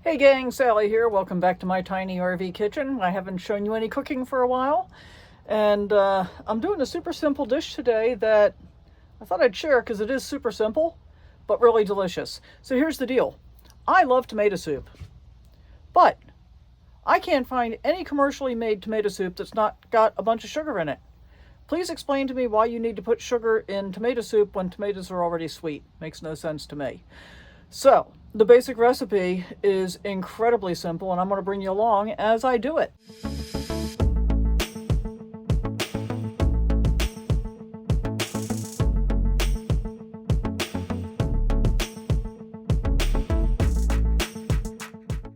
Hey gang, Sally here. Welcome back to my tiny RV kitchen. I haven't shown you any cooking for a while, and I'm doing a super simple dish today that I thought I'd share because it is super simple, but really delicious. So here's the deal. I love tomato soup, but I can't find any commercially made tomato soup that's not got a bunch of sugar in it. Please explain to me why you need to put sugar in tomato soup when tomatoes are already sweet. Makes no sense to me. So, the basic recipe is incredibly simple, and I'm going to bring you along as I do it.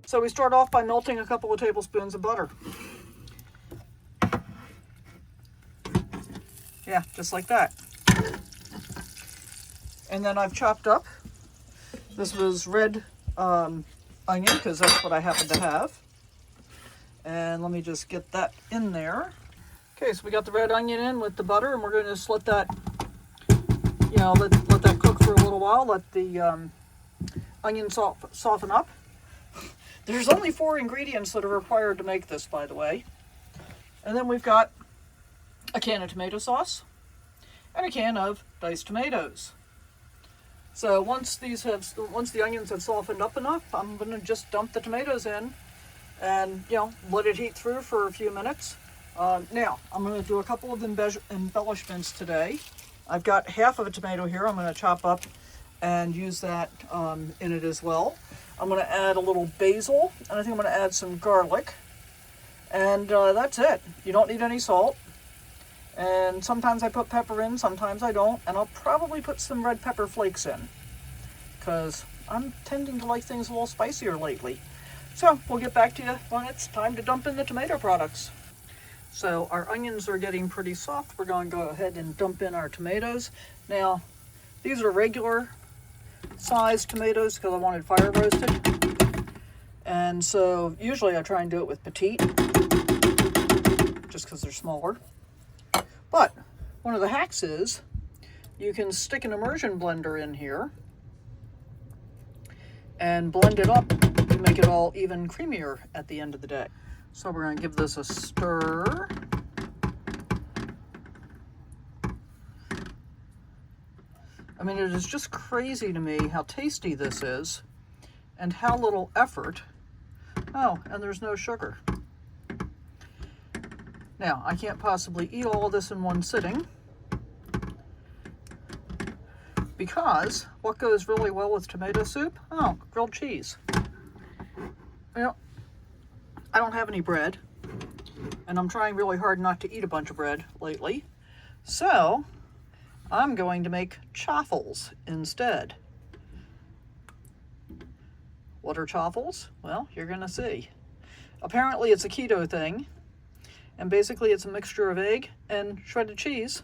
So we start off by melting a couple of tablespoons of butter. Yeah, just like that. And then I've chopped up, this was red onion because that's what I happen to have. And let me just get that in there. Okay, so we got the red onion in with the butter, and we're going to just let that, let that cook for a little while. Let the onion soften up. There's only 4 ingredients that are required to make this, by the way. And then we've got a can of tomato sauce and a can of diced tomatoes. So once the onions have softened up enough, I'm going to just dump the tomatoes in and, let it heat through for a few minutes. Now, I'm going to do a couple of embellishments today. I've got half of a tomato here I'm going to chop up and use that in it as well. I'm going to add a little basil, and I think I'm going to add some garlic. And that's it. You don't need any salt. And sometimes I put pepper in, sometimes I don't. And I'll probably put some red pepper flakes in, because I'm tending to like things a little spicier lately. So we'll get back to you when it's time to dump in the tomato products. So our onions are getting pretty soft. We're going to go ahead and dump in our tomatoes. Now, these are regular sized tomatoes because I wanted fire roasted. And so usually I try and do it with petite, just because they're smaller. But one of the hacks is you can stick an immersion blender in here and blend it up to make it all even creamier at the end of the day. So we're going to give this a stir. I mean, it is just crazy to me how tasty this is and how little effort. Oh, and there's no sugar. Now, I can't possibly eat all of this in one sitting because what goes really well with tomato soup? Oh, grilled cheese. Well, I don't have any bread, and I'm trying really hard not to eat a bunch of bread lately, so I'm going to make chaffles instead. What are chaffles? Well, you're going to see. Apparently it's a keto thing. And basically it's a mixture of egg and shredded cheese.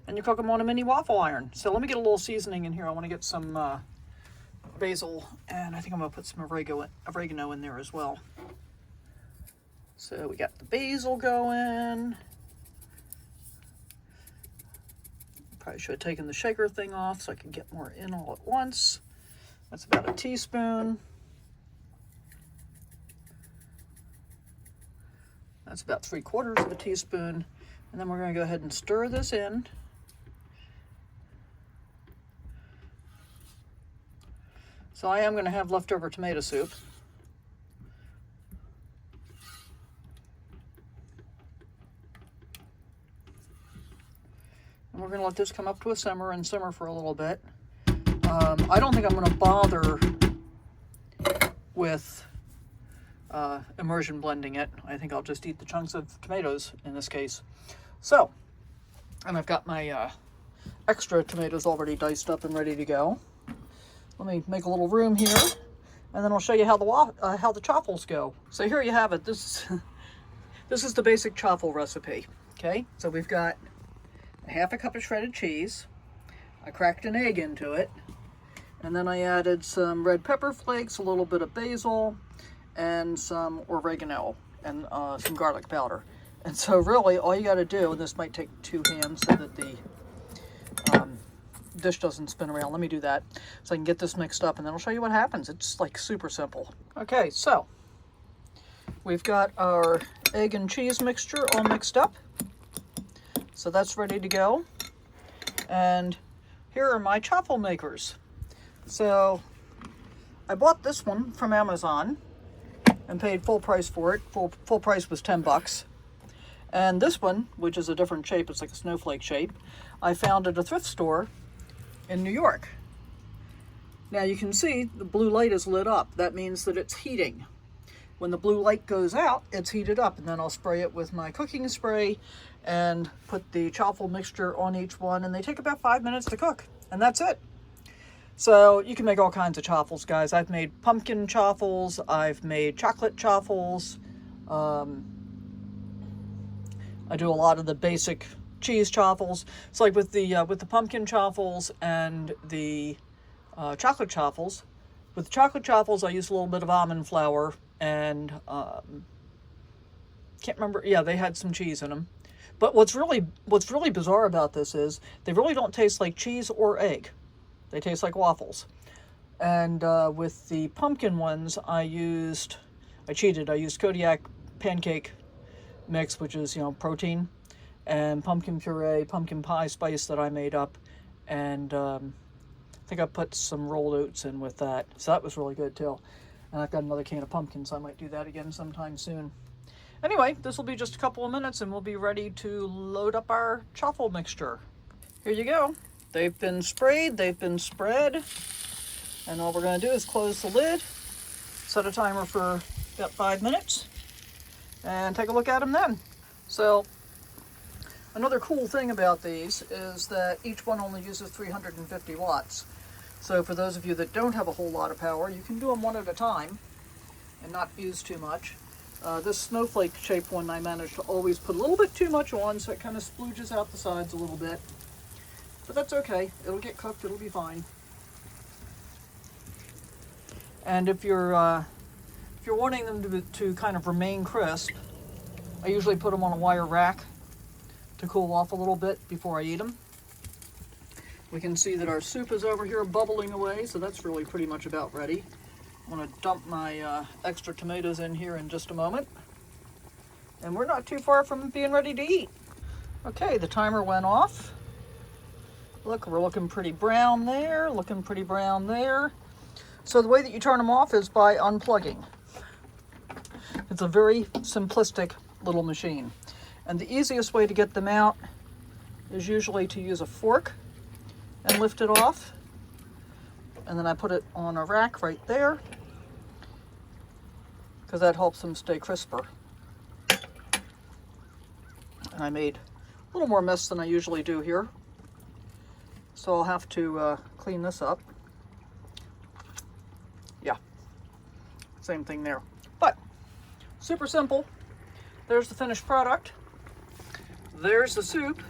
And you cook them on a mini waffle iron. So let me get a little seasoning in here. I want to get some basil. And I think I'm going to put some oregano in there as well. So we got the basil going. Probably should have taken the shaker thing off so I could get more in all at once. That's about a teaspoon. That's about 3/4 of a teaspoon. And then we're going to go ahead and stir this in. So I am going to have leftover tomato soup. And we're going to let this come up to a simmer and simmer for a little bit. I don't think I'm going to bother with immersion blending it. I think I'll just eat the chunks of tomatoes in this case. So, and I've got my extra tomatoes already diced up and ready to go. Let me make a little room here, and then I'll show you how the chaffles go. So here you have it. This is the basic chaffle recipe. Okay, so we've got a half a cup of shredded cheese. I cracked an egg into it, and then I added some red pepper flakes, a little bit of basil, and some oregano, and some garlic powder. And so really all you got to do, and this might take 2 hands so that the dish doesn't spin around. Let me do that so I can get this mixed up, and then I'll show you what happens. It's like super simple. Okay, so we've got our egg and cheese mixture all mixed up. So that's ready to go. And here are my chaffle makers. So I bought this one from Amazon and paid full price for it. Full price was $10. And this one, which is a different shape, it's like a snowflake shape, I found at a thrift store in New York. Now you can see the blue light is lit up. That means that it's heating. When the blue light goes out, it's heated up, and then I'll spray it with my cooking spray and put the chaffle mixture on each one, and they take about 5 minutes to cook, and that's it. So you can make all kinds of chaffles, guys. I've made pumpkin chaffles, I've made chocolate chaffles. I do a lot of the basic cheese chaffles. So like with the pumpkin chaffles and the chocolate chaffles. With the chocolate chaffles, I use a little bit of almond flour and can't remember. Yeah, they had some cheese in them. But what's really bizarre about this is they really don't taste like cheese or egg. They taste like waffles. And with the pumpkin ones, I cheated. I used Kodiak pancake mix, which is, protein, and pumpkin puree, pumpkin pie spice that I made up, and I think I put some rolled oats in with that. So that was really good too. And I've got another can of pumpkin, so I might do that again sometime soon. Anyway, this will be just a couple of minutes and we'll be ready to load up our chaffle mixture. Here you go. They've been sprayed, they've been spread, and all we're going to do is close the lid, set a timer for about 5 minutes, and take a look at them then. So another cool thing about these is that each one only uses 350 watts. So for those of you that don't have a whole lot of power, you can do them one at a time and not use too much. This snowflake shaped one, I managed to always put a little bit too much on, so it kind of splooges out the sides a little bit. But that's okay. It'll get cooked. It'll be fine. And if you're wanting them to kind of remain crisp, I usually put them on a wire rack to cool off a little bit before I eat them. We can see that our soup is over here bubbling away, so that's really pretty much about ready. I'm going to dump my extra tomatoes in here in just a moment. And we're not too far from being ready to eat. Okay, the timer went off. Look, we're looking pretty brown there, looking pretty brown there. So the way that you turn them off is by unplugging. It's a very simplistic little machine. And the easiest way to get them out is usually to use a fork and lift it off. And then I put it on a rack right there, because that helps them stay crisper. And I made a little more mess than I usually do here, so I'll have to clean this up. Yeah, same thing there. But super simple. There's the finished product. There's the soup.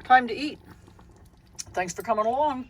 Time to eat. Thanks for coming along.